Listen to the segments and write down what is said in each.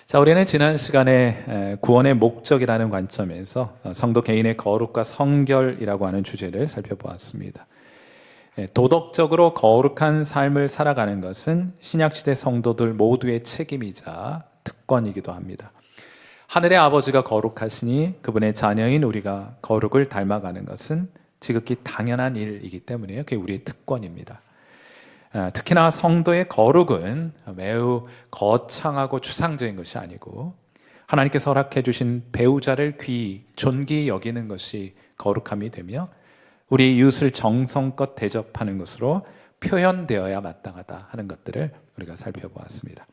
자, 우리는 지난 시간에 구원의 목적이라는 관점에서 성도 개인의 거룩과 성결이라고 하는 주제를 살펴보았습니다. 도덕적으로 거룩한 삶을 살아가는 것은 신약시대 성도들 모두의 책임이자 특권이기도 합니다. 하늘의 아버지가 거룩하시니 그분의 자녀인 우리가 거룩을 닮아가는 것은 지극히 당연한 일이기 때문에 그게 우리의 특권입니다. 특히나 성도의 거룩은 매우 거창하고 추상적인 것이 아니고 하나님께서 허락해 주신 배우자를 귀히 존귀히 여기는 것이 거룩함이 되며 우리 이웃을 정성껏 대접하는 것으로 표현되어야 마땅하다 하는 것들을 우리가 살펴보았습니다.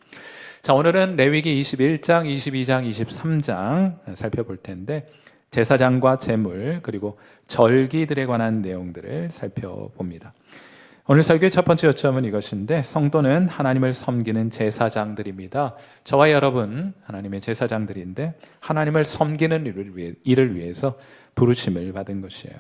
자, 오늘은 레위기 21장, 22장, 23장 살펴볼 텐데 제사장과 제물 그리고 절기들에 관한 내용들을 살펴봅니다. 오늘 설교의 첫 번째 요점은 이것인데 성도는 하나님을 섬기는 제사장들입니다. 저와 여러분 하나님의 제사장들인데 하나님을 섬기는 일을 위해서 부르심을 받은 것이에요.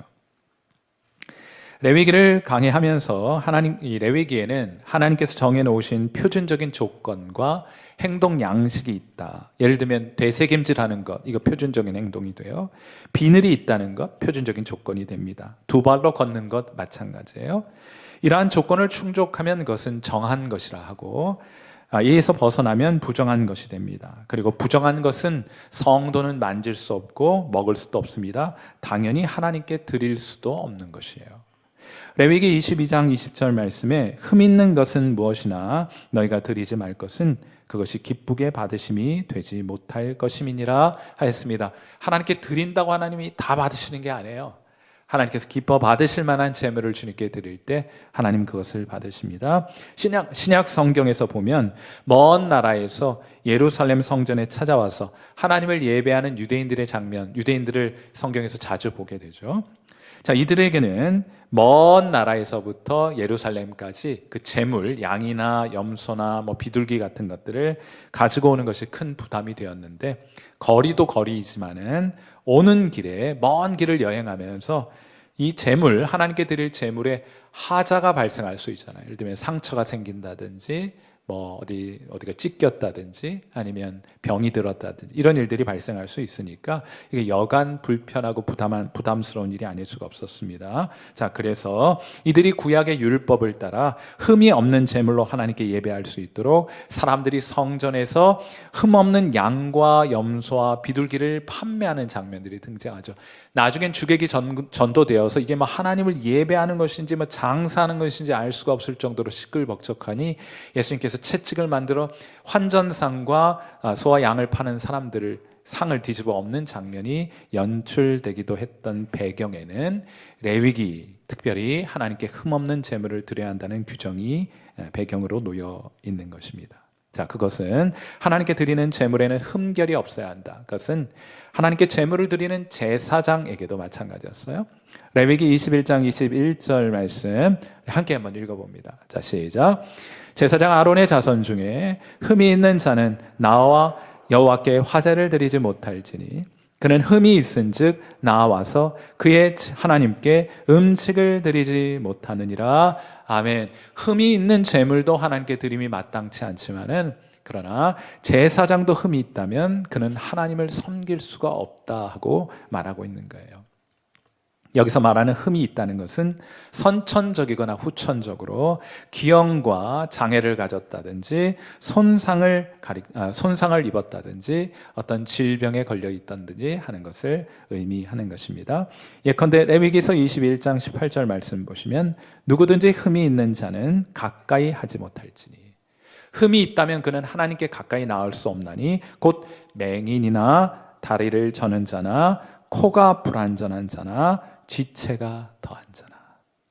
레위기를 강의하면서 이 레위기에는 하나님께서 정해놓으신 표준적인 조건과 행동 양식이 있다. 예를 들면 되새김질하는 것, 이거 표준적인 행동이 돼요. 비늘이 있다는 것, 표준적인 조건이 됩니다. 두 발로 걷는 것 마찬가지예요. 이러한 조건을 충족하면 그것은 정한 것이라 하고 이에서 벗어나면 부정한 것이 됩니다. 그리고 부정한 것은 성도는 만질 수 없고 먹을 수도 없습니다. 당연히 하나님께 드릴 수도 없는 것이에요. 레위기 22장 20절 말씀에 흠 있는 것은 무엇이나 너희가 드리지 말 것은 그것이 기쁘게 받으심이 되지 못할 것임이니라 하였습니다. 하나님께 드린다고 하나님이 다 받으시는 게 아니에요. 하나님께서 기뻐 받으실 만한 재물을 주님께 드릴 때 하나님 그것을 받으십니다. 신약 성경에서 보면 먼 나라에서 예루살렘 성전에 찾아와서 하나님을 예배하는 유대인들의 장면, 유대인들을 성경에서 자주 보게 되죠. 자, 이들에게는 먼 나라에서부터 예루살렘까지 그 재물, 양이나 염소나 비둘기 같은 것들을 가지고 오는 것이 큰 부담이 되었는데 거리도 거리이지만은 오는 길에 먼 길을 여행하면서 이 재물, 하나님께 드릴 재물에 하자가 발생할 수 있잖아요. 예를 들면 상처가 생긴다든지 어디가 찢겼다든지 아니면 병이 들었다든지 이런 일들이 발생할 수 있으니까 이게 여간 불편하고 부담스러운 일이 아닐 수가 없었습니다. 자, 그래서 이들이 구약의 율법을 따라 흠이 없는 제물로 하나님께 예배할 수 있도록 사람들이 성전에서 흠 없는 양과 염소와 비둘기를 판매하는 장면들이 등장하죠. 나중엔 주객이 전도되어서 이게 하나님을 예배하는 것인지 장사하는 것인지 알 수가 없을 정도로 시끌벅적하니 예수님께서 채찍을 만들어 환전상과 소와 양을 파는 사람들을 상을 뒤집어 엎는 장면이 연출되기도 했던 배경에는 레위기, 특별히 하나님께 흠없는 제물을 드려야 한다는 규정이 배경으로 놓여 있는 것입니다. 자, 그것은 하나님께 드리는 제물에는 흠결이 없어야 한다. 그것은 하나님께 제물을 드리는 제사장에게도 마찬가지였어요. 레위기 21장 21절 말씀 함께 한번 읽어봅니다. 자, 시작. 제사장 아론의 자손 중에 흠이 있는 자는 나와 여호와께 화제를 드리지 못할지니 그는 흠이 있은즉 나와서 그의 하나님께 음식을 드리지 못하느니라. 아멘. 흠이 있는 제물도 하나님께 드림이 마땅치 않지만은 그러나 제사장도 흠이 있다면 그는 하나님을 섬길 수가 없다 하고 말하고 있는 거예요. 여기서 말하는 흠이 있다는 것은 선천적이거나 후천적으로 기형과 장애를 가졌다든지 손상을 입었다든지 어떤 질병에 걸려 있다든지 하는 것을 의미하는 것입니다. 예컨대 레위기서 21장 18절 말씀 보시면 누구든지 흠이 있는 자는 가까이 하지 못할지니 흠이 있다면 그는 하나님께 가까이 나올 수 없나니 곧 맹인이나 다리를 저는 자나 코가 불완전한 자나 지체가 더한 자나.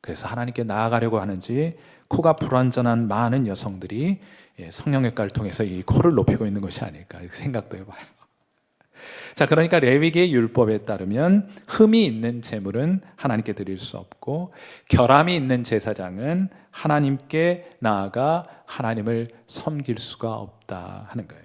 그래서 하나님께 나아가려고 하는지 코가 불완전한 많은 여성들이 성형외과를 통해서 이 코를 높이고 있는 것이 아닐까 생각도 해봐요. 자, 그러니까 레위기의 율법에 따르면 흠이 있는 제물은 하나님께 드릴 수 없고 결함이 있는 제사장은 하나님께 나아가 하나님을 섬길 수가 없다 하는 거예요.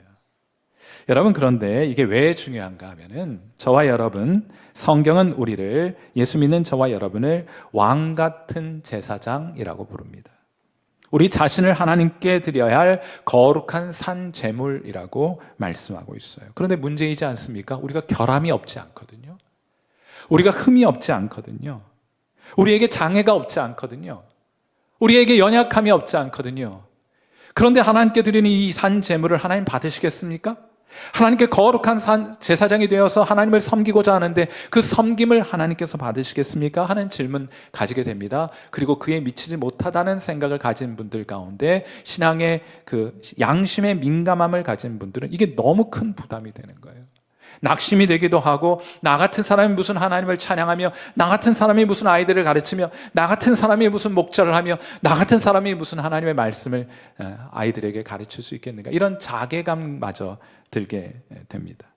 여러분, 그런데 이게 왜 중요한가 하면은 저와 여러분, 성경은 우리를, 예수 믿는 저와 여러분을 왕 같은 제사장이라고 부릅니다. 우리 자신을 하나님께 드려야 할 거룩한 산 제물이라고 말씀하고 있어요. 그런데 문제이지 않습니까? 우리가 결함이 없지 않거든요. 우리가 흠이 없지 않거든요. 우리에게 장애가 없지 않거든요. 우리에게 연약함이 없지 않거든요. 그런데 하나님께 드리는 이 산 제물을 하나님 받으시겠습니까? 하나님께 거룩한 제사장이 되어서 하나님을 섬기고자 하는데 그 섬김을 하나님께서 받으시겠습니까? 하는 질문 가지게 됩니다. 그리고 그에 미치지 못하다는 생각을 가진 분들 가운데 신앙의 그 양심의 민감함을 가진 분들은 이게 너무 큰 부담이 되는 거예요. 낙심이 되기도 하고, 나 같은 사람이 무슨 하나님을 찬양하며, 나 같은 사람이 무슨 아이들을 가르치며, 나 같은 사람이 무슨 목자를 하며, 나 같은 사람이 무슨 하나님의 말씀을 아이들에게 가르칠 수 있겠는가, 이런 자괴감마저 들게 됩니다.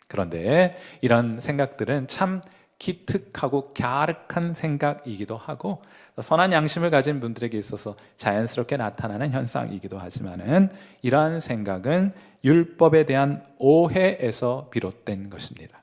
그런데 이런 생각들은 참 기특하고 갸륵한 생각이기도 하고 선한 양심을 가진 분들에게 있어서 자연스럽게 나타나는 현상이기도 하지만은 이러한 생각은 율법에 대한 오해에서 비롯된 것입니다.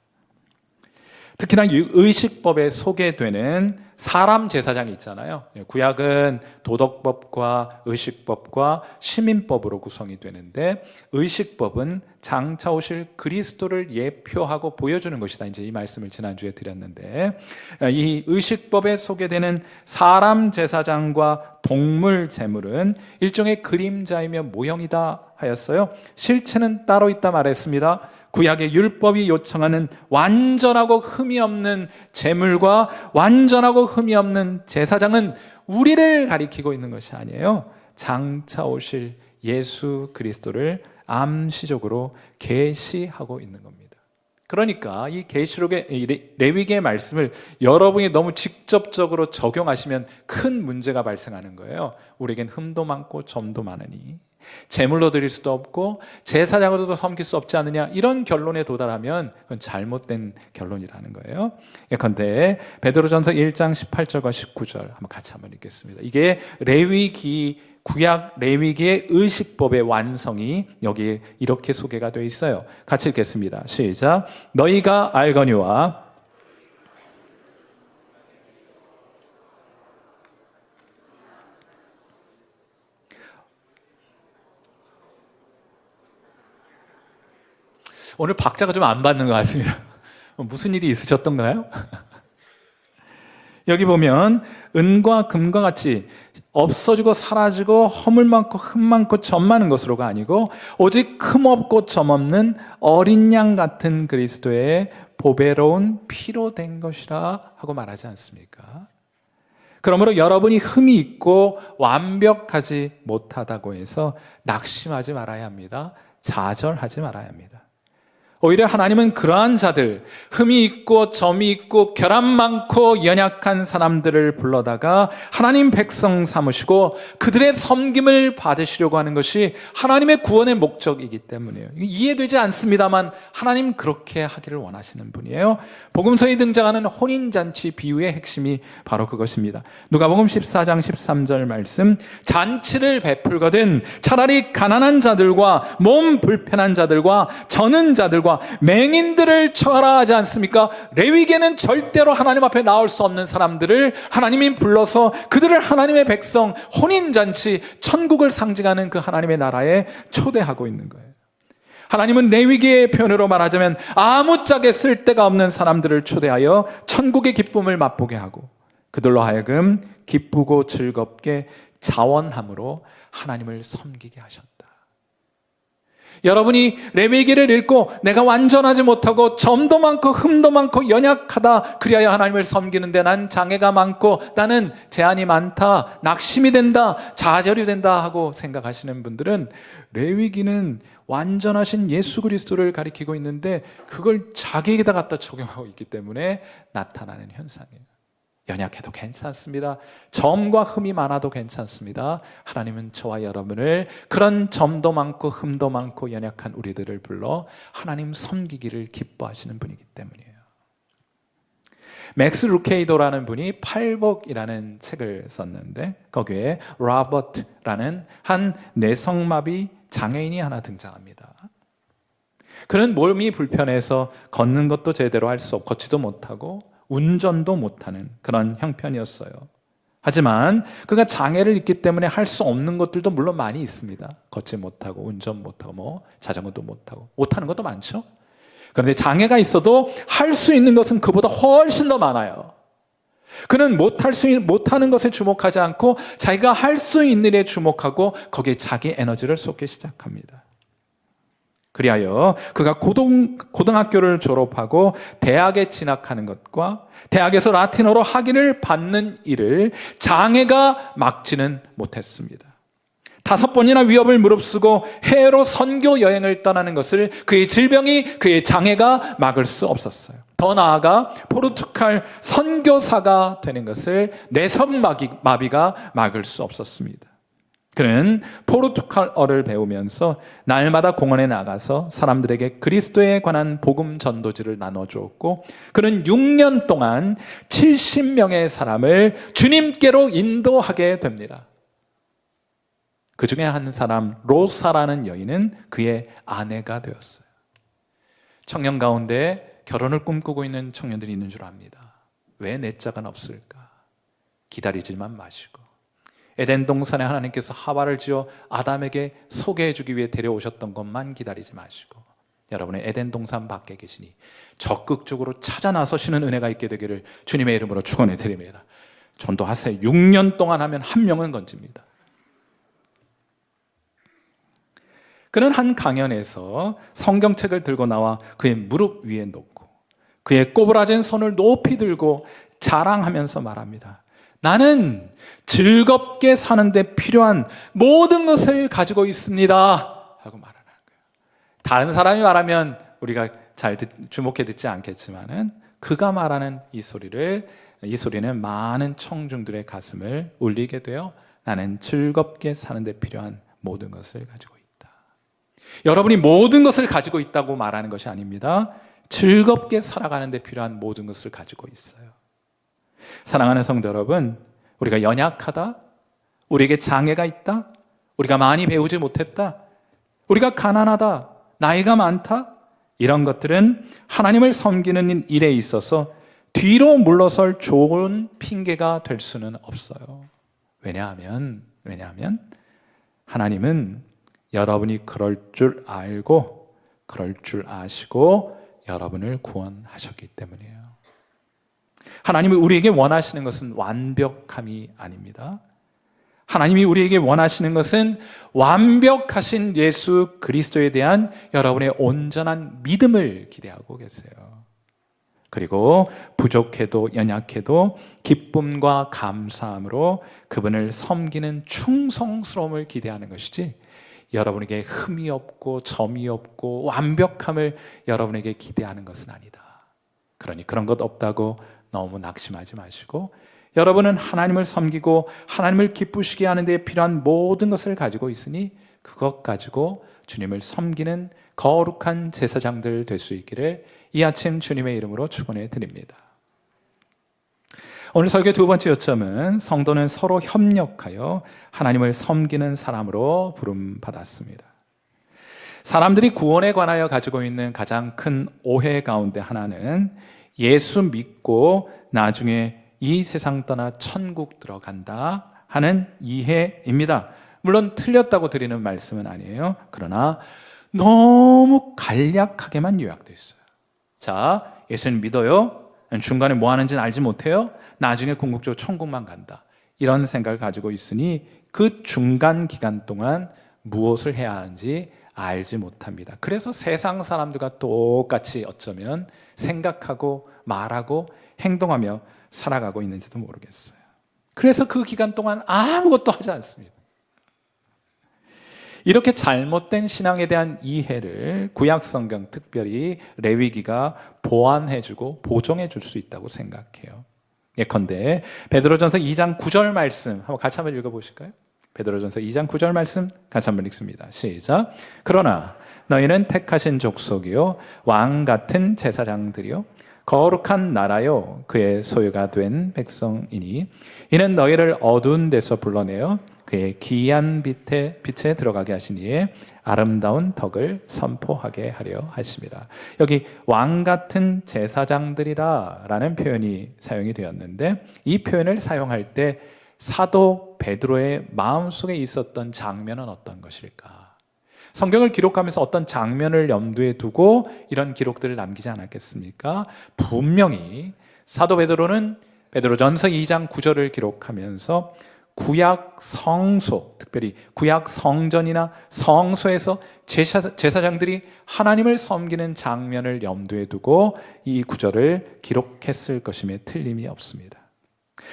특히나 의식법에 소개되는 사람 제사장이 있잖아요. 구약은 도덕법과 의식법과 시민법으로 구성이 되는데 의식법은 장차 오실 그리스도를 예표하고 보여주는 것이다. 이제 이 말씀을 지난주에 드렸는데 이 의식법에 소개되는 사람 제사장과 동물 제물은 일종의 그림자이며 모형이다 하였어요. 실체는 따로 있다 말했습니다. 구약의 율법이 요청하는 완전하고 흠이 없는 제물과 완전하고 흠이 없는 제사장은 우리를 가리키고 있는 것이 아니에요. 장차 오실 예수 그리스도를 암시적으로 계시하고 있는 겁니다. 그러니까 이 계시록의 레위기의 말씀을 여러분이 너무 직접적으로 적용하시면 큰 문제가 발생하는 거예요. 우리에겐 흠도 많고 점도 많으니 제물로 드릴 수도 없고 제사장으로도 섬길 수 없지 않느냐, 이런 결론에 도달하면 그건 잘못된 결론이라는 거예요. 예컨대 베드로전서 1장 18절과 19절 한번 같이 한번 읽겠습니다. 이게 레위기, 구약 레위기의 의식법의 완성이 여기 이렇게 소개가 되어 있어요. 같이 읽겠습니다. 시작. 너희가 알거니와 오늘 박자가 좀 안 받는 것 같습니다. 무슨 일이 있으셨던가요? 여기 보면 은과 금과 같이 없어지고 사라지고 허물 많고 흠 많고 점 많은 것으로가 아니고 오직 흠 없고 점 없는 어린 양 같은 그리스도의 보배로운 피로 된 것이라 하고 말하지 않습니까? 그러므로 여러분이 흠이 있고 완벽하지 못하다고 해서 낙심하지 말아야 합니다. 좌절하지 말아야 합니다. 오히려 하나님은 그러한 자들, 흠이 있고 점이 있고 결함 많고 연약한 사람들을 불러다가 하나님 백성 삼으시고 그들의 섬김을 받으시려고 하는 것이 하나님의 구원의 목적이기 때문이에요. 이해되지 않습니다만 하나님 그렇게 하기를 원하시는 분이에요. 복음서에 등장하는 혼인잔치 비유의 핵심이 바로 그것입니다. 누가복음 14장 13절 말씀, 잔치를 베풀거든 차라리 가난한 자들과 몸 불편한 자들과 저는 자들과 맹인들을 처하라 하지 않습니까? 레위기에는 절대로 하나님 앞에 나올 수 없는 사람들을 하나님이 불러서 그들을 하나님의 백성, 혼인잔치, 천국을 상징하는 그 하나님의 나라에 초대하고 있는 거예요. 하나님은 레위기의 표현으로 말하자면 아무짝에 쓸데가 없는 사람들을 초대하여 천국의 기쁨을 맛보게 하고 그들로 하여금 기쁘고 즐겁게 자원함으로 하나님을 섬기게 하셨다. 여러분이 레위기를 읽고 내가 완전하지 못하고 점도 많고 흠도 많고 연약하다, 그리하여 하나님을 섬기는데 난 장애가 많고 나는 제한이 많다, 낙심이 된다, 좌절이 된다 하고 생각하시는 분들은 레위기는 완전하신 예수 그리스도를 가리키고 있는데 그걸 자기에게다 갖다 적용하고 있기 때문에 나타나는 현상이에요. 연약해도 괜찮습니다. 점과 흠이 많아도 괜찮습니다. 하나님은 저와 여러분을 그런 점도 많고 흠도 많고 연약한 우리들을 불러 하나님 섬기기를 기뻐하시는 분이기 때문이에요. 맥스 루케이도라는 분이 팔복이라는 책을 썼는데 거기에 로버트라는 한 뇌성마비 장애인이 하나 등장합니다. 그는 몸이 불편해서 걷는 것도 제대로 할 수 없고 걷지도 못하고 운전도 못하는 그런 형편이었어요. 하지만 그가 장애를 입기 때문에 할 수 없는 것들도 물론 많이 있습니다. 걷지 못하고 운전 못하고 자전거도 못하는 것도 많죠. 그런데 장애가 있어도 할 수 있는 것은 그보다 훨씬 더 많아요. 그는 못하는 것에 주목하지 않고 자기가 할 수 있는 일에 주목하고 거기에 자기 에너지를 쏟기 시작합니다. 그리하여 그가 고등학교를 졸업하고 대학에 진학하는 것과 대학에서 라틴어로 학위를 받는 일을 장애가 막지는 못했습니다. 5번이나 위협을 무릅쓰고 해외로 선교 여행을 떠나는 것을 그의 질병이, 그의 장애가 막을 수 없었어요. 더 나아가 포르투갈 선교사가 되는 것을 뇌성마비가 막을 수 없었습니다. 그는 포르투갈어를 배우면서 날마다 공원에 나가서 사람들에게 그리스도에 관한 복음 전도지를 나눠주었고, 그는 6년 동안 70명의 사람을 주님께로 인도하게 됩니다. 그 중에 한 사람, 로사라는 여인은 그의 아내가 되었어요. 청년 가운데 결혼을 꿈꾸고 있는 청년들이 있는 줄 압니다. 왜 내 짝은 없을까? 기다리지만 마시고, 에덴 동산에 하나님께서 하와를 지어 아담에게 소개해 주기 위해 데려오셨던 것만 기다리지 마시고, 여러분의 에덴 동산 밖에 계시니 적극적으로 찾아 나서시는 은혜가 있게 되기를 주님의 이름으로 축원해 드립니다. 전도하세요. 6년 동안 하면 한 명은 건집니다. 그는 한 강연에서 성경책을 들고 나와 그의 무릎 위에 놓고 그의 꼬부라진 손을 높이 들고 자랑하면서 말합니다. 나는 즐겁게 사는데 필요한 모든 것을 가지고 있습니다 하고 말하는 거예요. 다른 사람이 말하면 우리가 잘 주목해 듣지 않겠지만은 그가 말하는 이 소리는 많은 청중들의 가슴을 울리게 되어 나는 즐겁게 사는데 필요한 모든 것을 가지고 있다. 여러분이 모든 것을 가지고 있다고 말하는 것이 아닙니다. 즐겁게 살아가는 데 필요한 모든 것을 가지고 있어요. 사랑하는 성도 여러분, 우리가 연약하다, 우리에게 장애가 있다, 우리가 많이 배우지 못했다, 우리가 가난하다, 나이가 많다, 이런 것들은 하나님을 섬기는 일에 있어서 뒤로 물러설 좋은 핑계가 될 수는 없어요. 왜냐하면 하나님은 여러분이 그럴 줄 알고 그럴 줄 아시고 여러분을 구원하셨기 때문이에요. 하나님이 우리에게 원하시는 것은 완벽함이 아닙니다. 하나님이 우리에게 원하시는 것은 완벽하신 예수 그리스도에 대한 여러분의 온전한 믿음을 기대하고 계세요. 그리고 부족해도 연약해도 기쁨과 감사함으로 그분을 섬기는 충성스러움을 기대하는 것이지, 여러분에게 흠이 없고 점이 없고 완벽함을 여러분에게 기대하는 것은 아니다. 그러니 그런 것 없다고 너무 낙심하지 마시고, 여러분은 하나님을 섬기고 하나님을 기쁘시게 하는 데 필요한 모든 것을 가지고 있으니 그것 가지고 주님을 섬기는 거룩한 제사장들 될 수 있기를 이 아침 주님의 이름으로 축원해 드립니다. 오늘 설교의 두 번째 요점은 성도는 서로 협력하여 하나님을 섬기는 사람으로 부름받았습니다. 사람들이 구원에 관하여 가지고 있는 가장 큰 오해 가운데 하나는 예수 믿고 나중에 이 세상 떠나 천국 들어간다 하는 이해입니다. 물론 틀렸다고 드리는 말씀은 아니에요. 그러나 너무 간략하게만 요약되어 있어요. 자, 예수님 믿어요? 중간에 뭐 하는지는 알지 못해요? 나중에 궁극적으로 천국만 간다, 이런 생각을 가지고 있으니 그 중간 기간 동안 무엇을 해야 하는지 알지 못합니다. 그래서 세상 사람들과 똑같이 어쩌면 생각하고 말하고 행동하며 살아가고 있는지도 모르겠어요. 그래서 그 기간 동안 아무것도 하지 않습니다. 이렇게 잘못된 신앙에 대한 이해를 구약성경, 특별히 레위기가 보완해주고 보정해줄 수 있다고 생각해요. 예컨대 베드로전서 2장 9절 말씀 한번 같이 한번 읽어보실까요? 베드로전서 2장 9절 말씀 같이 한번 읽습니다. 시작. 그러나 너희는 택하신 족속이요 왕 같은 제사장들이요 거룩한 나라요 그의 소유가 된 백성이니 이는 너희를 어두운 데서 불러내어 그의 기이한 빛에 들어가게 하신 이의 아름다운 덕을 선포하게 하려 하심이라. 여기 왕 같은 제사장들이라 라는 표현이 사용이 되었는데, 이 표현을 사용할 때 사도 베드로의 마음속에 있었던 장면은 어떤 것일까? 성경을 기록하면서 어떤 장면을 염두에 두고 이런 기록들을 남기지 않았겠습니까? 분명히 사도 베드로는 베드로전서 2장 9절을 기록하면서 구약 성소, 특별히 구약 성전이나 성소에서 제사장들이 하나님을 섬기는 장면을 염두에 두고 이 구절을 기록했을 것임에 틀림이 없습니다.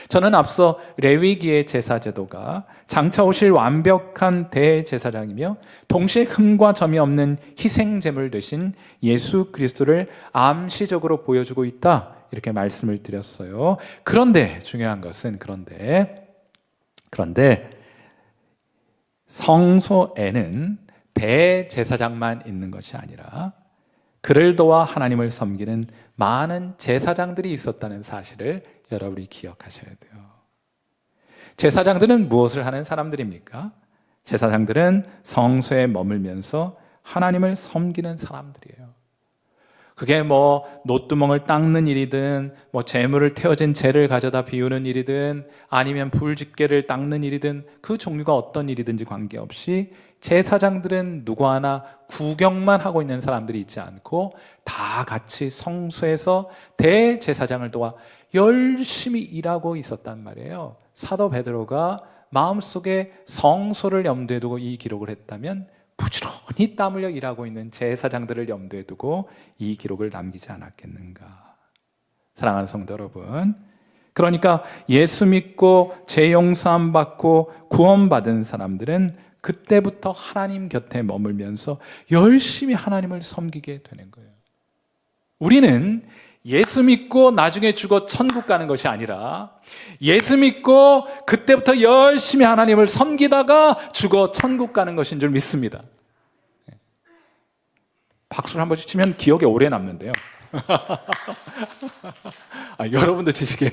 저는 앞서 레위기의 제사 제도가 장차 오실 완벽한 대제사장이며 동시에 흠과 점이 없는 희생제물 되신 예수 그리스도를 암시적으로 보여주고 있다, 이렇게 말씀을 드렸어요. 그런데 중요한 것은 그런데 성소에는 대제사장만 있는 것이 아니라 그를 도와 하나님을 섬기는 많은 제사장들이 있었다는 사실을 여러분이 기억하셔야 돼요. 제사장들은 무엇을 하는 사람들입니까? 제사장들은 성소에 머물면서 하나님을 섬기는 사람들이에요. 그게 노두멍을 닦는 일이든 재물을 태워진 재를 가져다 비우는 일이든 아니면 불집게를 닦는 일이든 그 종류가 어떤 일이든지 관계없이 제사장들은 누구 하나 구경만 하고 있는 사람들이 있지 않고 다 같이 성소에서 대제사장을 도와 열심히 일하고 있었단 말이에요. 사도 베드로가 마음속에 성소를 염두에 두고 이 기록을 했다면 부지런히 땀 흘려 일하고 있는 제사장들을 염두에 두고 이 기록을 남기지 않았겠는가. 사랑하는 성도 여러분, 그러니까 예수 믿고 죄 용서함 받고 구원받은 사람들은 그때부터 하나님 곁에 머물면서 열심히 하나님을 섬기게 되는 거예요. 우리는 예수 믿고 나중에 죽어 천국 가는 것이 아니라 예수 믿고 그때부터 열심히 하나님을 섬기다가 죽어 천국 가는 것인 줄 믿습니다. 박수를 한 번씩 치면 기억에 오래 남는데요. 여러분도 치시게요.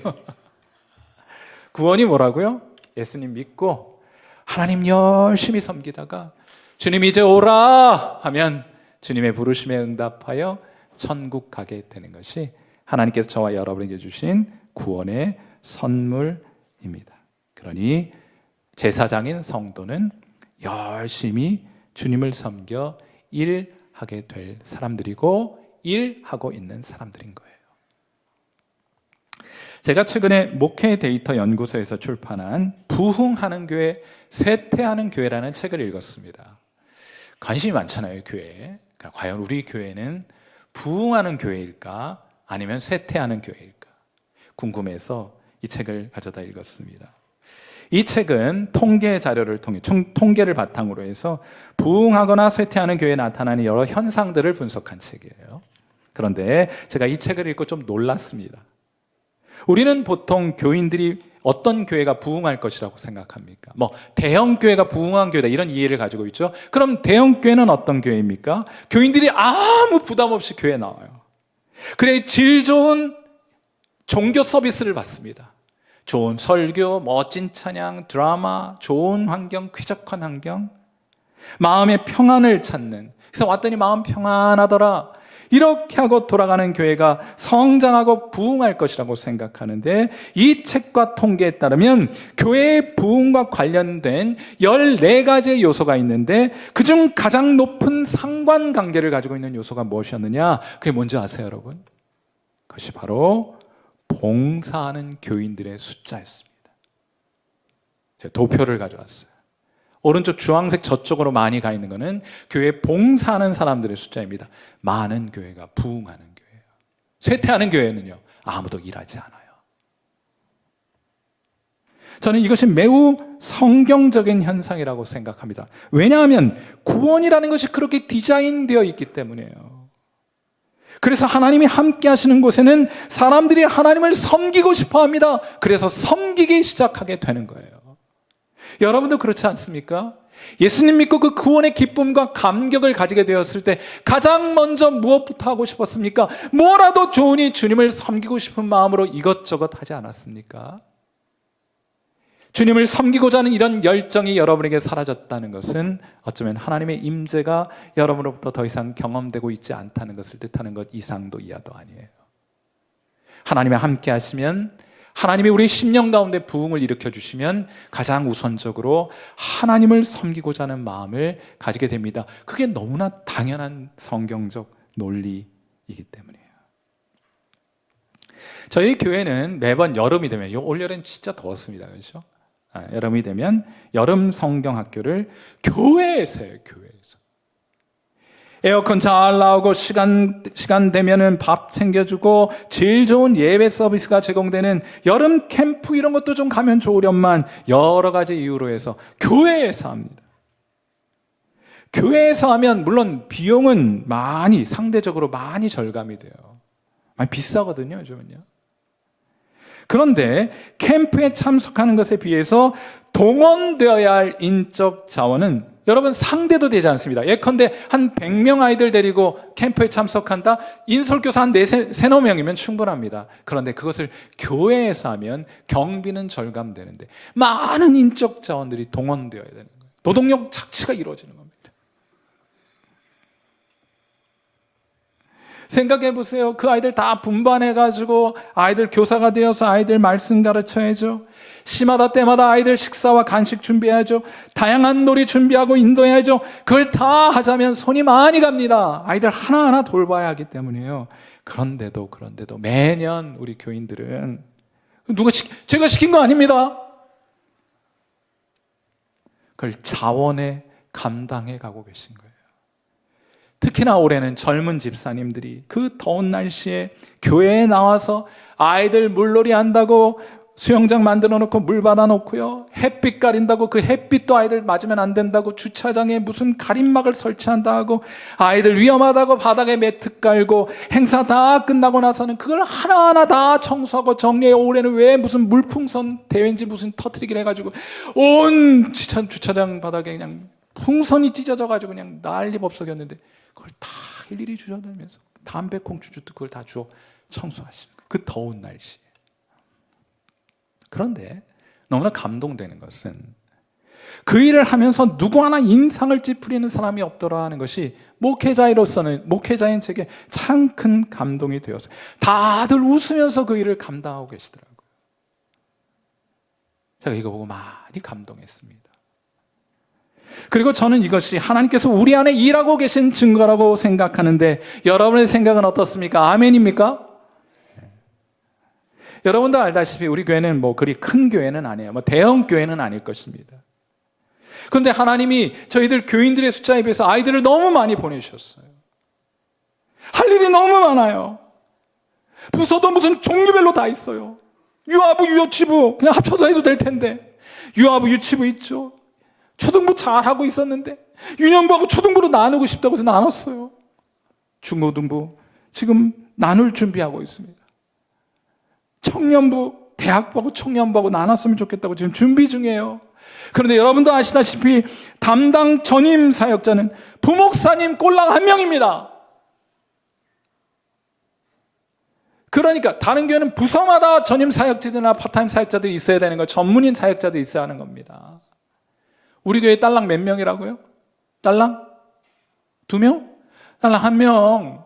구원이 뭐라고요? 예수님 믿고 하나님 열심히 섬기다가 주님 이제 오라 하면 주님의 부르심에 응답하여 천국 가게 되는 것이 하나님께서 저와 여러분에게 주신 구원의 선물입니다. 그러니 제사장인 성도는 열심히 주님을 섬겨 일하게 될 사람들이고 일하고 있는 사람들인 거예요. 제가 최근에 목회 데이터 연구소에서 출판한 부흥하는 교회, 쇠퇴하는 교회라는 책을 읽었습니다. 관심이 많잖아요, 교회에. 그러니까 과연 우리 교회는 부흥하는 교회일까? 아니면 쇠퇴하는 교회일까? 궁금해서 이 책을 가져다 읽었습니다. 이 책은 통계 자료를 통해 통계를 바탕으로 해서 부흥하거나 쇠퇴하는 교회에 나타나는 여러 현상들을 분석한 책이에요. 그런데 제가 이 책을 읽고 좀 놀랐습니다. 우리는 보통 교인들이 어떤 교회가 부흥할 것이라고 생각합니까? 대형 교회가 부흥한 교회다, 이런 이해를 가지고 있죠. 그럼 대형 교회는 어떤 교회입니까? 교인들이 아무 부담 없이 교회에 나와요. 그래, 질 좋은 종교 서비스를 받습니다. 좋은 설교, 멋진 찬양, 드라마, 좋은 환경, 쾌적한 환경, 마음의 평안을 찾는, 그래서 왔더니 마음 평안하더라, 이렇게 하고 돌아가는 교회가 성장하고 부흥할 것이라고 생각하는데, 이 책과 통계에 따르면 교회의 부흥과 관련된 14가지의 요소가 있는데 그중 가장 높은 상관관계를 가지고 있는 요소가 무엇이었느냐? 그게 뭔지 아세요, 여러분? 그것이 바로 봉사하는 교인들의 숫자였습니다. 제가 도표를 가져왔어요. 오른쪽 주황색 저쪽으로 많이 가 있는 것은 교회에 봉사하는 사람들의 숫자입니다. 많은 교회가 부흥하는 교회예요. 쇠퇴하는 교회는요, 아무도 일하지 않아요. 저는 이것이 매우 성경적인 현상이라고 생각합니다. 왜냐하면 구원이라는 것이 그렇게 디자인되어 있기 때문이에요. 그래서 하나님이 함께 하시는 곳에는 사람들이 하나님을 섬기고 싶어 합니다. 그래서 섬기기 시작하게 되는 거예요. 여러분도 그렇지 않습니까? 예수님 믿고 그 구원의 기쁨과 감격을 가지게 되었을 때 가장 먼저 무엇부터 하고 싶었습니까? 뭐라도 좋으니 주님을 섬기고 싶은 마음으로 이것저것 하지 않았습니까? 주님을 섬기고자 하는 이런 열정이 여러분에게 사라졌다는 것은 어쩌면 하나님의 임재가 여러분으로부터 더 이상 경험되고 있지 않다는 것을 뜻하는 것 이상도 이하도 아니에요. 하나님이 함께 하시면 하나님이 우리 심령 가운데 부흥을 일으켜 주시면 가장 우선적으로 하나님을 섬기고자 하는 마음을 가지게 됩니다. 그게 너무나 당연한 성경적 논리이기 때문이에요. 저희 교회는 매번 여름이 되면, 올여름 진짜 더웠습니다. 그렇죠? 여름이 되면 여름 성경 학교를 교회에서 해요. 교회에서. 에어컨 잘 나오고 시간 되면은 밥 챙겨주고 질 좋은 예배 서비스가 제공되는 여름 캠프 이런 것도 좀 가면 좋으련만 여러 가지 이유로 해서 교회에서 합니다. 교회에서 하면 물론 비용은 상대적으로 많이 절감이 돼요. 많이 비싸거든요, 요즘은요. 그런데 캠프에 참석하는 것에 비해서 동원되어야 할 인적 자원은 여러분 상대도 되지 않습니다. 예컨대 한 100명 아이들 데리고 캠프에 참석한다? 인솔교사 한 4-5명이면 충분합니다. 그런데 그것을 교회에서 하면 경비는 절감되는데 많은 인적 자원들이 동원되어야 되는 거예요. 노동력 착취가 이루어지는 겁니다. 생각해 보세요. 그 아이들 다 분반해가지고 아이들 교사가 되어서 아이들 말씀 가르쳐야죠. 시마다 때마다 아이들 식사와 간식 준비해야죠. 다양한 놀이 준비하고 인도해야죠. 그걸 다 하자면 손이 많이 갑니다. 아이들 하나하나 돌봐야 하기 때문이에요. 그런데도 매년 우리 교인들은 제가 시킨 거 아닙니다. 그걸 자원에 감당해 가고 계신 거예요. 특히나 올해는 젊은 집사님들이 그 더운 날씨에 교회에 나와서 아이들 물놀이 한다고 수영장 만들어 놓고 물 받아 놓고요. 햇빛 가린다고 그 햇빛도 아이들 맞으면 안 된다고 주차장에 무슨 가림막을 설치한다 하고 아이들 위험하다고 바닥에 매트 깔고 행사 다 끝나고 나서는 그걸 하나하나 다 청소하고 정리해. 올해는 왜 무슨 물풍선 대회인지 무슨 터트리기를 해가지고 온 주차장 바닥에 그냥 풍선이 찢어져가지고 그냥 난리법석이었는데 그걸 다 일일이 주워다니면서 담배콩 주주도 그걸 다 주워 청소하시는 거예요. 그 더운 날씨에. 그런데 너무나 감동되는 것은 그 일을 하면서 누구 하나 인상을 찌푸리는 사람이 없더라 하는 것이 목회자인 제게 참 큰 감동이 되었어요. 다들 웃으면서 그 일을 감당하고 계시더라고요. 제가 이거 보고 많이 감동했습니다. 그리고 저는 이것이 하나님께서 우리 안에 일하고 계신 증거라고 생각하는데 여러분의 생각은 어떻습니까? 아멘입니까? 여러분도 알다시피 우리 교회는 그리 큰 교회는 아니에요. 대형 교회는 아닐 것입니다. 그런데 하나님이 저희들 교인들의 숫자에 비해서 아이들을 너무 많이 보내주셨어요. 할 일이 너무 많아요. 부서도 무슨 종류별로 다 있어요. 유아부, 유치부 그냥 합쳐서 해도 될 텐데 유아부, 유치부 있죠. 초등부 잘하고 있었는데 유년부하고 초등부로 나누고 싶다고 해서 나눴어요. 중고등부 지금 나눌 준비하고 있습니다. 청년부, 대학부하고 청년부하고 나눴으면 좋겠다고 지금 준비 중이에요. 그런데 여러분도 아시다시피 담당 전임 사역자는 부목사님 꼴랑 한 명입니다. 그러니까 다른 교회는 부서마다 전임 사역자들이나 파타임 사역자들이 있어야 되는 거예요. 전문인 사역자들이 있어야 하는 겁니다. 우리 교회 딸랑 몇 명이라고요? 딸랑? 2명? 딸랑 1명.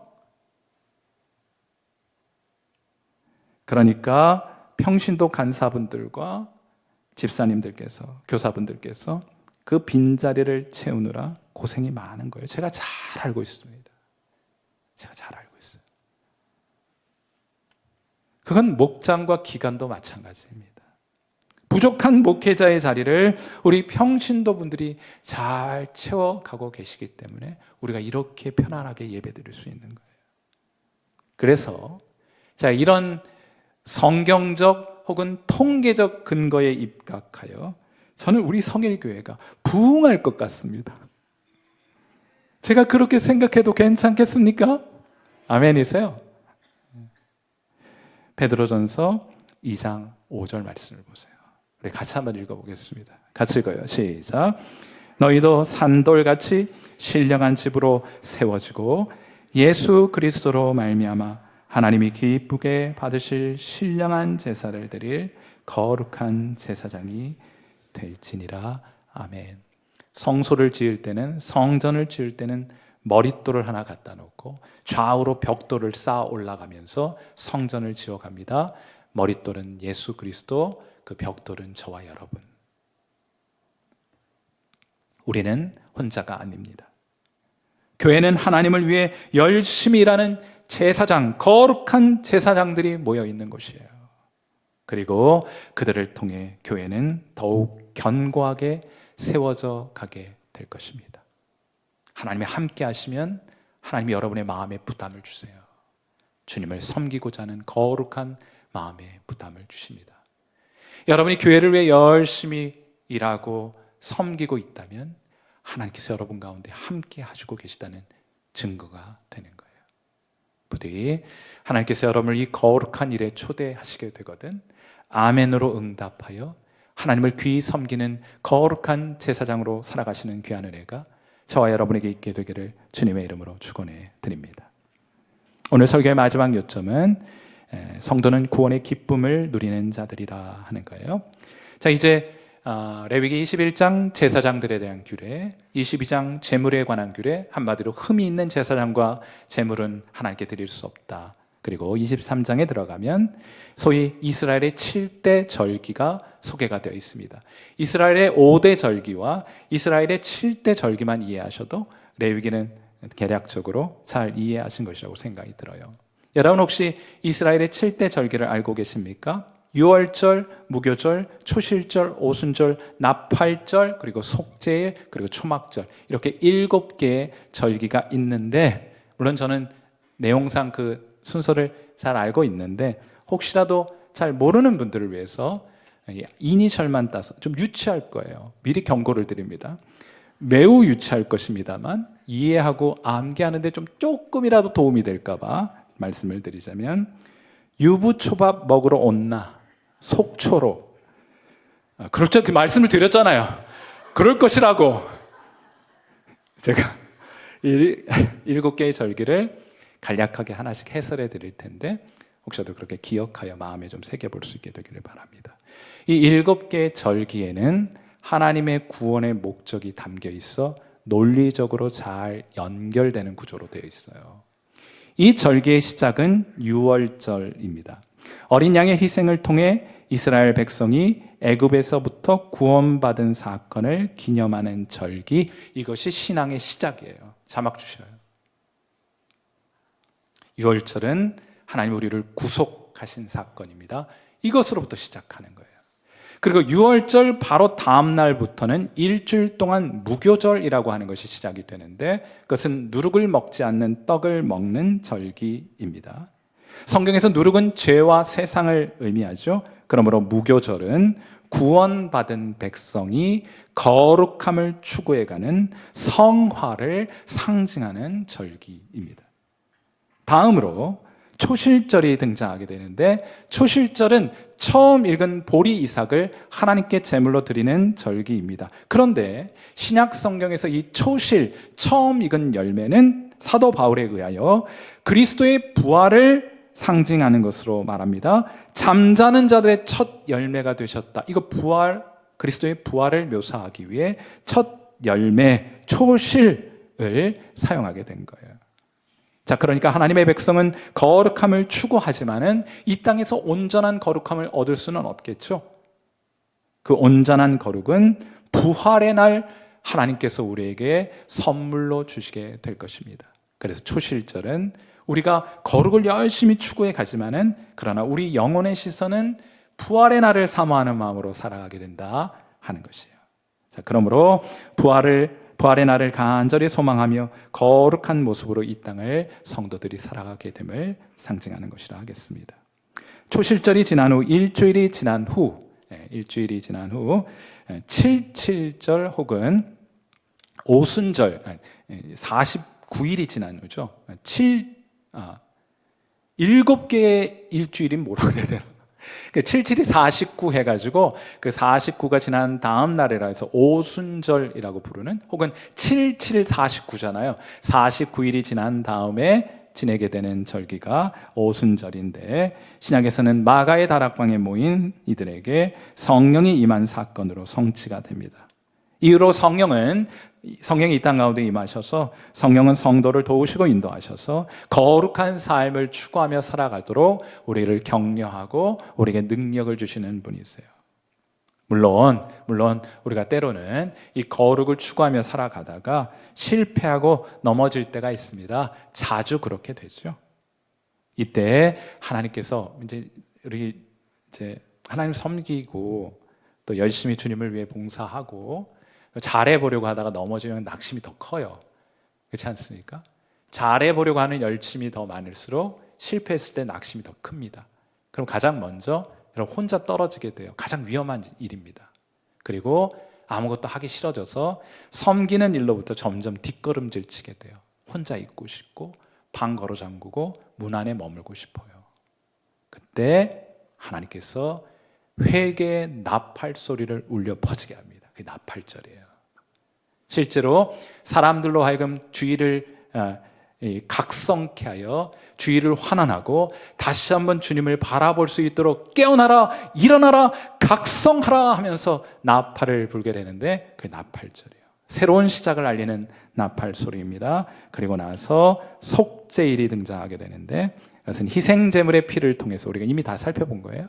그러니까 평신도 간사분들과 집사님들께서, 교사분들께서 그 빈자리를 채우느라 고생이 많은 거예요. 제가 잘 알고 있습니다. 제가 잘 알고 있어요. 그건 목장과 기관도 마찬가지입니다. 부족한 목회자의 자리를 우리 평신도 분들이 잘 채워가고 계시기 때문에 우리가 이렇게 편안하게 예배드릴 수 있는 거예요. 그래서 이런 성경적 혹은 통계적 근거에 입각하여 저는 우리 성일교회가 부흥할 것 같습니다. 제가 그렇게 생각해도 괜찮겠습니까? 아멘이세요? 베드로전서 2장 5절 말씀을 보세요. 우리 같이 한번 읽어보겠습니다. 같이 읽어요. 시작. 너희도 산돌같이 신령한 집으로 세워지고 예수 그리스도로 말미암아 하나님이 기쁘게 받으실 신령한 제사를 드릴 거룩한 제사장이 될지니라. 아멘. 성소를 지을 때는, 성전을 지을 때는 머릿돌을 하나 갖다 놓고 좌우로 벽돌을 쌓아 올라가면서 성전을 지어갑니다. 머릿돌은 예수 그리스도, 그 벽돌은 저와 여러분. 우리는 혼자가 아닙니다. 교회는 하나님을 위해 열심히 일하는 제사장, 거룩한 제사장들이 모여 있는 곳이에요. 그리고 그들을 통해 교회는 더욱 견고하게 세워져 가게 될 것입니다. 하나님이 함께 하시면 하나님이 여러분의 마음에 부담을 주세요. 주님을 섬기고자 하는 거룩한 마음에 부담을 주십니다. 여러분이 교회를 위해 열심히 일하고 섬기고 있다면 하나님께서 여러분 가운데 함께 하시고 계시다는 증거가 되는 거예요. 부디 하나님께서 여러분을 이 거룩한 일에 초대하시게 되거든 아멘으로 응답하여 하나님을 귀히 섬기는 거룩한 제사장으로 살아가시는 귀한 은혜가 저와 여러분에게 있게 되기를 주님의 이름으로 축원해 드립니다. 오늘 설교의 마지막 요점은 성도는 구원의 기쁨을 누리는 자들이라 하는 거예요. 자, 이제 레위기 21장 제사장들에 대한 규례, 22장 제물에 관한 규례, 한마디로 흠이 있는 제사장과 제물은 하나님께 드릴 수 없다. 그리고 23장에 들어가면 소위 이스라엘의 7대 절기가 소개가 되어 있습니다. 이스라엘의 5대 절기와 이스라엘의 7대 절기만 이해하셔도 레위기는 개략적으로 잘 이해하신 것이라고 생각이 들어요. 여러분 혹시 이스라엘의 7대 절기를 알고 계십니까? 유월절, 무교절, 초실절, 오순절, 나팔절, 그리고 속죄일, 그리고 초막절 이렇게 7개의 절기가 있는데 물론 저는 내용상 그 순서를 잘 알고 있는데 혹시라도 잘 모르는 분들을 위해서 이니셜만 따서 좀 유치할 거예요. 미리 경고를 드립니다. 매우 유치할 것입니다만 이해하고 암기하는 데 좀 조금이라도 도움이 될까 봐 말씀을 드리자면 유부초밥 먹으러 온나 속초로 그렇죠. 그 말씀을 드렸잖아요. 그럴 것이라고 제가 7개의 절기를 간략하게 하나씩 해설해 드릴 텐데 혹시라도 그렇게 기억하여 마음에 좀 새겨볼 수 있게 되기를 바랍니다. 이 7개의 절기에는 하나님의 구원의 목적이 담겨 있어 논리적으로 잘 연결되는 구조로 되어 있어요. 이 절기의 시작은 유월절입니다. 어린 양의 희생을 통해 이스라엘 백성이 애굽에서부터 구원받은 사건을 기념하는 절기, 이것이 신앙의 시작이에요. 자막 주셔요. 유월절은 하나님 우리를 구속하신 사건입니다. 이것으로부터 시작하는 거예요. 그리고 유월절 바로 다음 날부터는 일주일 동안 무교절이라고 하는 것이 시작이 되는데 그것은 누룩을 먹지 않는 떡을 먹는 절기입니다. 성경에서 누룩은 죄와 세상을 의미하죠. 그러므로 무교절은 구원받은 백성이 거룩함을 추구해가는 성화를 상징하는 절기입니다. 다음으로 초실절이 등장하게 되는데 초실절은 처음 읽은 보리 이삭을 하나님께 제물로 드리는 절기입니다. 그런데 신약 성경에서 이 초실, 처음 익은 열매는 사도 바울에 의하여 그리스도의 부활을 상징하는 것으로 말합니다. 잠자는 자들의 첫 열매가 되셨다. 이거 부활, 그리스도의 부활을 묘사하기 위해 첫 열매, 초실을 사용하게 된 거예요. 자, 그러니까 하나님의 백성은 거룩함을 추구하지만은 이 땅에서 온전한 거룩함을 얻을 수는 없겠죠. 그 온전한 거룩은 부활의 날 하나님께서 우리에게 선물로 주시게 될 것입니다. 그래서 초실절은 우리가 거룩을 열심히 추구해 가지만은 그러나 우리 영혼의 시선은 부활의 날을 사모하는 마음으로 살아가게 된다 하는 것이에요. 자, 그러므로 부활의 날을 간절히 소망하며 거룩한 모습으로 이 땅을 성도들이 살아가게 됨을 상징하는 것이라 하겠습니다. 초실절이 지난 후 일주일이 지난 후 77절 혹은 오순절 49일이 지난 후죠. 7개의 일주일이 뭐라고 해야 되나? 77이 49 해가지고 그 49가 지난 다음 날이라 해서 오순절이라고 부르는 혹은 77, 49잖아요. 49일이 지난 다음에 지내게 되는 절기가 오순절인데 신약에서는 마가의 다락방에 모인 이들에게 성령이 임한 사건으로 성취가 됩니다. 이후로 성령은 성령이 이 땅 가운데 임하셔서 성령은 성도를 도우시고 인도하셔서 거룩한 삶을 추구하며 살아가도록 우리를 격려하고 우리에게 능력을 주시는 분이세요. 물론 우리가 때로는 이 거룩을 추구하며 살아가다가 실패하고 넘어질 때가 있습니다. 자주 그렇게 되죠. 이때 하나님께서 우리 하나님 섬기고 또 열심히 주님을 위해 봉사하고 잘해보려고 하다가 넘어지면 낙심이 더 커요. 그렇지 않습니까? 잘해보려고 하는 열심이 더 많을수록 실패했을 때 낙심이 더 큽니다. 그럼 가장 먼저 여러분 혼자 떨어지게 돼요. 가장 위험한 일입니다. 그리고 아무것도 하기 싫어져서 섬기는 일로부터 점점 뒷걸음질 치게 돼요. 혼자 있고 싶고 방 걸어 잠그고 문 안에 머물고 싶어요. 그때 하나님께서 회개의 나팔 소리를 울려 퍼지게 합니다. 그게 나팔절이에요. 실제로 사람들로 하여금 주의를 각성케 하여 주의를 환원하고 다시 한번 주님을 바라볼 수 있도록 깨어나라, 일어나라, 각성하라 하면서 나팔을 불게 되는데 그게 나팔절이에요. 새로운 시작을 알리는 나팔 소리입니다. 그리고 나서 속죄일이 등장하게 되는데 그것은 희생제물의 피를 통해서 우리가 이미 다 살펴본 거예요.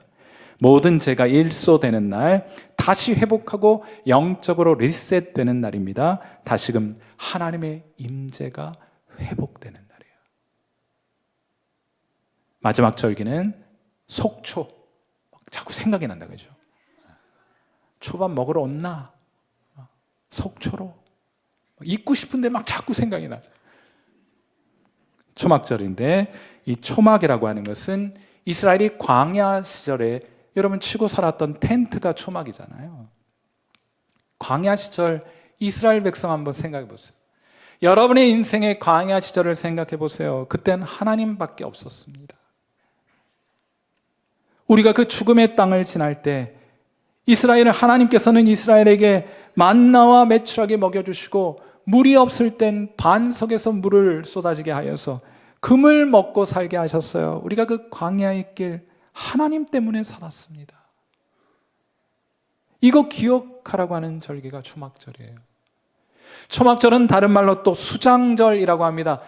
모든 죄가 일소되는 날, 다시 회복하고 영적으로 리셋되는 날입니다. 다시금 하나님의 임재가 회복되는 날이에요. 마지막 절기는 속초. 자꾸 생각이 난다, 그죠? 초밥 먹으러 온나? 속초로. 있고 싶은데 막 자꾸 생각이 나죠. 초막절인데 이 초막이라고 하는 것은 이스라엘이 광야 시절에 여러분 치고 살았던 텐트가 초막이잖아요. 광야 시절 이스라엘 백성 한번 생각해 보세요. 여러분의 인생의 광야 시절을 생각해 보세요. 그때는 하나님밖에 없었습니다. 우리가 그 죽음의 땅을 지날 때 이스라엘을 하나님께서는 이스라엘에게 만나와 메추라기 먹여주시고 물이 없을 땐 반석에서 물을 쏟아지게 하여서 금을 먹고 살게 하셨어요. 우리가 그 광야의 길 하나님 때문에 살았습니다. 이거 기억하라고 하는 절기가 초막절이에요. 초막절은 다른 말로 또 수장절이라고 합니다.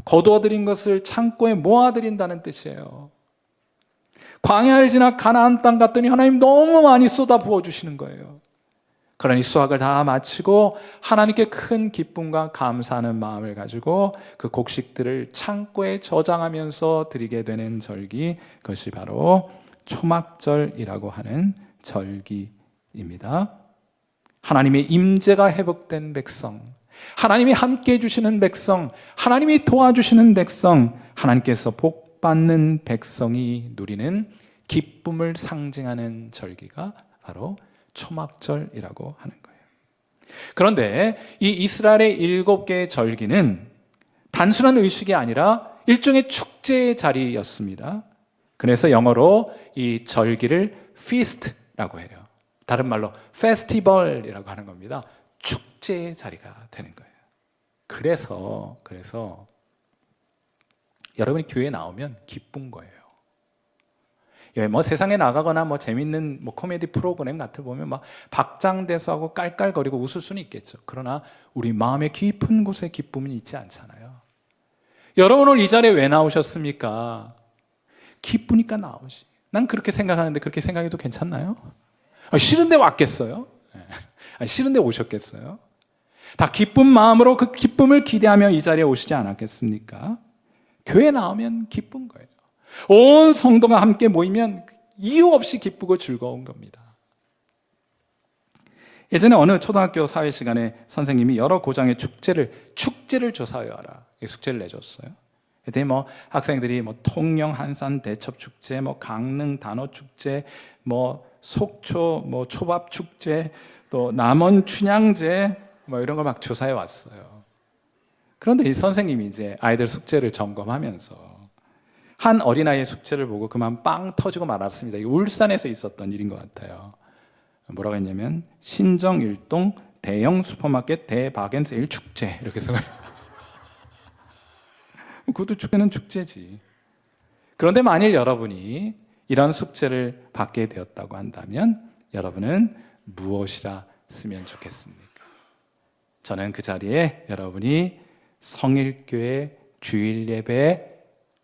거두어들인 것을 창고에 모아들인다는 뜻이에요. 광야를 지나 가나안 땅 갔더니 하나님 너무 많이 쏟아 부어주시는 거예요. 그러니 수확을 다 마치고 하나님께 큰 기쁨과 감사하는 마음을 가지고 그 곡식들을 창고에 저장하면서 드리게 되는 절기, 그것이 바로 초막절이라고 하는 절기입니다. 하나님의 임재가 회복된 백성, 하나님이 함께해 주시는 백성, 하나님이 도와주시는 백성, 하나님께서 복받는 백성이 누리는 기쁨을 상징하는 절기가 바로 초막절이라고 하는 거예요. 그런데 이 이스라엘의 7개의 절기는 단순한 의식이 아니라 일종의 축제의 자리였습니다. 그래서 영어로 이 절기를 feast라고 해요. 다른 말로 페스티벌이라고 하는 겁니다. 축제의 자리가 되는 거예요. 그래서 여러분이 교회에 나오면 기쁜 거예요. 뭐 세상에 나가거나 뭐 재밌는 뭐 코미디 프로그램 같은 보면 막 박장대소하고 깔깔거리고 웃을 수는 있겠죠. 그러나 우리 마음의 깊은 곳에 기쁨은 있지 않잖아요. 여러분 오늘 이 자리에 왜 나오셨습니까? 기쁘니까 나오지. 난 그렇게 생각하는데 그렇게 생각해도 괜찮나요? 싫은데 왔겠어요? 싫은데 오셨겠어요? 다 기쁜 마음으로 그 기쁨을 기대하며 이 자리에 오시지 않았겠습니까? 교회 나오면 기쁜 거예요. 온 성도가 함께 모이면 이유 없이 기쁘고 즐거운 겁니다. 예전에 어느 초등학교 사회 시간에 선생님이 여러 고장의 축제를 조사하여라 숙제를 내줬어요. 그때 뭐 학생들이 뭐 통영 한산 대첩 축제, 뭐 강릉 단오 축제, 뭐 속초 뭐 초밥 축제, 또 남원 춘향제 뭐 이런 걸 막 조사해 왔어요. 그런데 이 선생님이 이제 아이들 숙제를 점검하면서 한 어린아이의 숙제를 보고 그만 빵 터지고 말았습니다. 이 울산에서 있었던 일인 것 같아요. 뭐라고 했냐면 신정 일동 대형 슈퍼마켓 대박앤세일 축제 이렇게 써요. 그것도 축제는 축제지. 그런데 만일 여러분이 이런 숙제를 받게 되었다고 한다면 여러분은 무엇이라 쓰면 좋겠습니까? 저는 그 자리에 여러분이 성일교회 주일 예배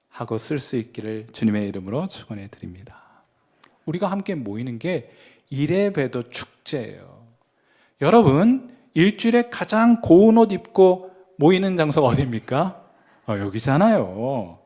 하고 쓸 수 있기를 주님의 이름으로 축원해 드립니다. 우리가 함께 모이는 게 이래봬도 축제예요. 여러분, 일주일에 가장 고운 옷 입고 모이는 장소가 어디입니까? 여기잖아요.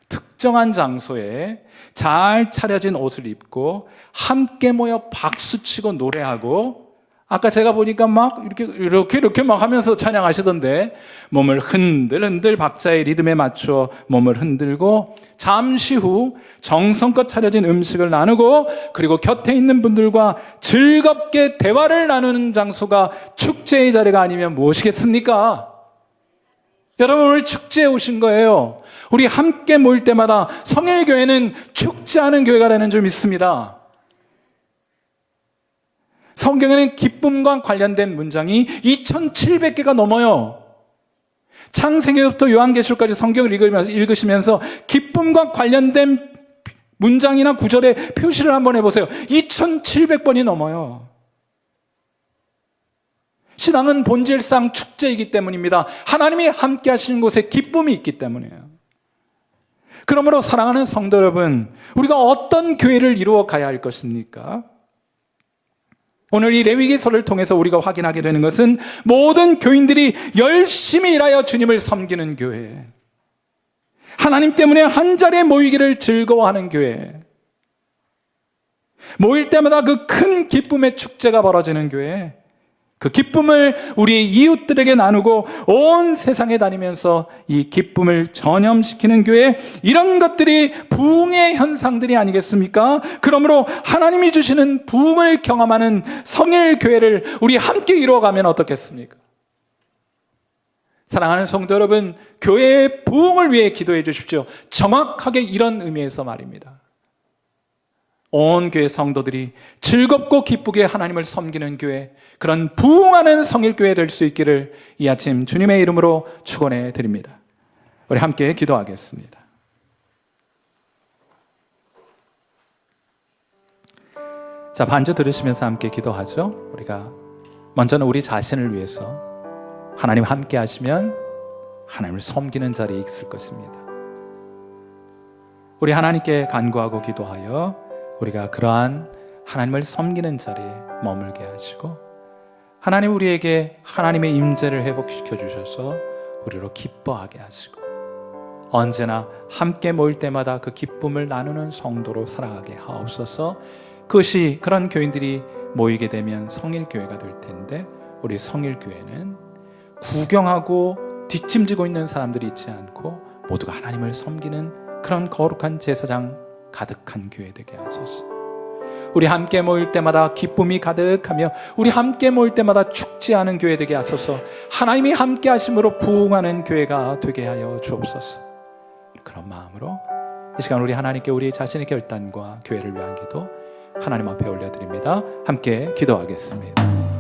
특정한 장소에 잘 차려진 옷을 입고 함께 모여 박수치고 노래하고, 아까 제가 보니까 막 이렇게 막 하면서 찬양하시던데, 몸을 흔들흔들 박자의 리듬에 맞춰 몸을 흔들고 잠시 후 정성껏 차려진 음식을 나누고, 그리고 곁에 있는 분들과 즐겁게 대화를 나누는 장소가 축제의 자리가 아니면 무엇이겠습니까? 여러분, 오늘 축제에 오신 거예요. 우리 함께 모일 때마다 성일교회는 축제하는 교회가 되는 줄 믿습니다. 성경에는 기쁨과 관련된 문장이 2700개가 넘어요. 창세기부터 요한계시록까지 성경을 읽으시면서 기쁨과 관련된 문장이나 구절의 표시를 한번 해보세요. 2700번이 넘어요. 신앙은 본질상 축제이기 때문입니다. 하나님이 함께 하시는 곳에 기쁨이 있기 때문이에요. 그러므로 사랑하는 성도 여러분, 우리가 어떤 교회를 이루어 가야 할 것입니까? 오늘 이 레위기서를 통해서 우리가 확인하게 되는 것은 모든 교인들이 열심히 일하여 주님을 섬기는 교회, 하나님 때문에 한자리에 모이기를 즐거워하는 교회, 모일 때마다 그 큰 기쁨의 축제가 벌어지는 교회, 그 기쁨을 우리 이웃들에게 나누고 온 세상에 다니면서 이 기쁨을 전염시키는 교회, 이런 것들이 부흥의 현상들이 아니겠습니까? 그러므로 하나님이 주시는 부흥을 경험하는 성일교회를 우리 함께 이루어가면 어떻겠습니까? 사랑하는 성도 여러분, 교회의 부흥을 위해 기도해 주십시오. 정확하게 이런 의미에서 말입니다. 온 교회 성도들이 즐겁고 기쁘게 하나님을 섬기는 교회, 그런 부흥하는 성일교회 될 수 있기를 이 아침 주님의 이름으로 축원해 드립니다. 우리 함께 기도하겠습니다. 자, 반주 들으시면서 함께 기도하죠. 우리가 먼저는 우리 자신을 위해서, 하나님 함께 하시면 하나님을 섬기는 자리에 있을 것입니다. 우리 하나님께 간구하고 기도하여 우리가 그러한 하나님을 섬기는 자리에 머물게 하시고, 하나님 우리에게 하나님의 임재를 회복시켜 주셔서 우리로 기뻐하게 하시고, 언제나 함께 모일 때마다 그 기쁨을 나누는 성도로 살아가게 하옵소서. 그것이, 그런 교인들이 모이게 되면 성일교회가 될 텐데, 우리 성일교회는 구경하고 뒷짐지고 있는 사람들이 있지 않고 모두가 하나님을 섬기는 그런 거룩한 제사장 가득한 교회 되게 하소서. 우리 함께 모일 때마다 기쁨이 가득하며 우리 함께 모일 때마다 축제하는 교회 되게 하소서. 하나님이 함께 하심으로 부흥하는 교회가 되게 하여 주옵소서. 그런 마음으로 이 시간 우리 하나님께 우리 자신의 결단과 교회를 위한 기도 하나님 앞에 올려드립니다. 함께 기도하겠습니다.